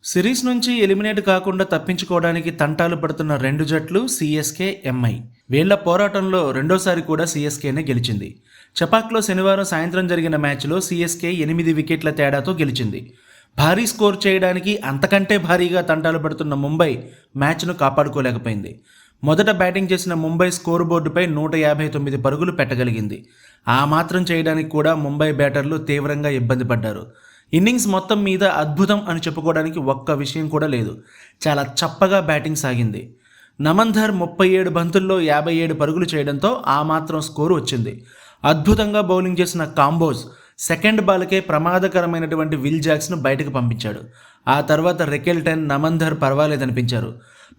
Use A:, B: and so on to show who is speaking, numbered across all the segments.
A: Series నుంచి eliminate కాకుండా తప్పించుకోవడానికి తంటాలు పడుతున్న రెండు జట్లు సిఎస్కే, ఎంఐ. వీళ్ల పోరాటంలో రెండోసారి కూడా సిఎస్కేనే గెలిచింది. చపాక్లో శనివారం సాయంత్రం జరిగిన మ్యాచ్లో సిఎస్కే 8 వికెట్ల తేడాతో గెలిచింది. భారీ స్కోర్ చేయడానికి అంతకంటే భారీగా తంటాలు పడుతున్న ముంబై మ్యాచ్ను కాపాడుకోలేకపోయింది. మొదట బ్యాటింగ్ చేసిన ముంబై స్కోర్ బోర్డుపై 159 పరుగులు పెట్టగలిగింది. ఆ మాత్రం చేయడానికి కూడా ముంబై బ్యాటర్లు తీవ్రంగా ఇబ్బంది పడ్డారు. ఇన్నింగ్స్ మొత్తం మీద అద్భుతం అని చెప్పుకోవడానికి ఒక్క విషయం కూడా లేదు. చాలా చప్పగా బ్యాటింగ్ సాగింది. నమంధర్ 37 బంతుల్లో 57 పరుగులు చేయడంతో ఆ మాత్రం స్కోరు వచ్చింది. అద్భుతంగా బౌలింగ్ చేసిన కాంబోజ్ సెకండ్ బాల్కే ప్రమాదకరమైనటువంటి విల్ జాక్స్ను బయటకు పంపించాడు. ఆ తర్వాత రికెల్టన్, నమంధర్ పర్వాలేదనిపించారు.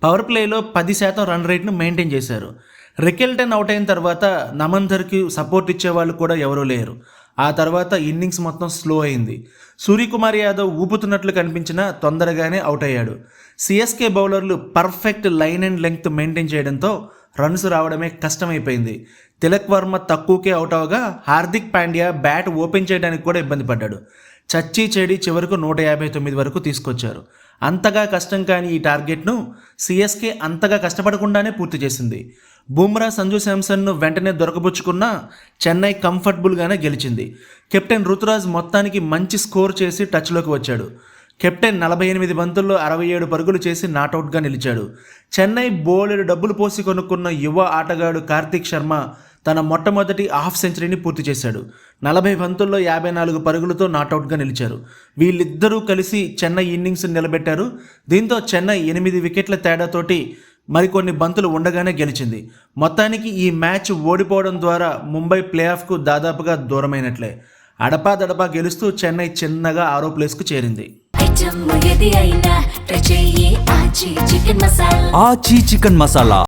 A: పవర్ ప్లేలో 10% రన్ రేట్ను మెయింటైన్ చేశారు. రికెల్టన్ అవుట్ అయిన తర్వాత నమంధర్కి సపోర్ట్ ఇచ్చేవాళ్ళు కూడా ఎవరూ లేరు. ఆ తర్వాత ఇన్నింగ్స్ మొత్తం స్లో అయింది. సూర్యకుమార్ యాదవ్ ఊపుతున్నట్లు కనిపించినా తొందరగానే అవుట్ అయ్యాడు. సిఎస్కే బౌలర్లు perfect line and length maintain చేయడంతో రన్స్ రావడమే కష్టమైపోయింది. తిలక్ వర్మ తక్కువకే అవుట్ అవగా హార్దిక్ పాండ్యా బ్యాట్ ఓపెన్ చేయడానికి కూడా ఇబ్బంది పడ్డాడు. చచ్చి చెడి చివరకు 159 వరకు తీసుకొచ్చారు. అంతగా కష్టం కాని ఈ టార్గెట్ను సిఎస్కే అంతగా కష్టపడకుండానే పూర్తి చేసింది. బుమ్రా, సంజు శాంసన్ను వెంటనే దొరకబుచ్చుకున్న చెన్నై కంఫర్టబుల్గానే గెలిచింది. కెప్టెన్ రుతురాజ్ మొత్తానికి మంచి స్కోర్ చేసి టచ్లోకి వచ్చాడు. కెప్టెన్ 48 బంతుల్లో 67 పరుగులు చేసి నాటౌట్గా నిలిచాడు. చెన్నై బోలెడు డబ్బులు పోసి కొనుక్కున్న యువ ఆటగాడు కార్తిక్ శర్మ తన మొట్టమొదటి హాఫ్ సెంచరీని పూర్తి చేశాడు. 40 బంతుల్లో 54 పరుగులతో నాటౌట్గా నిలిచారు. వీళ్ళిద్దరూ కలిసి చెన్నై ఇన్నింగ్స్ నిలబెట్టారు. దీంతో చెన్నై 8 వికెట్ల తేడాతోటి మరికొన్ని బంతులు ఉండగానే గెలిచింది. మొత్తానికి ఈ మ్యాచ్ ఓడిపోవడం ద్వారా ముంబై ప్లే ఆఫ్కు దాదాపుగా దూరమైనట్లే. అడపాదడపా గెలుస్తూ చెన్నై చిన్నగా 6వ ప్లేస్కు చేరింది.
B: ఆచి చికెన్ మసాలా.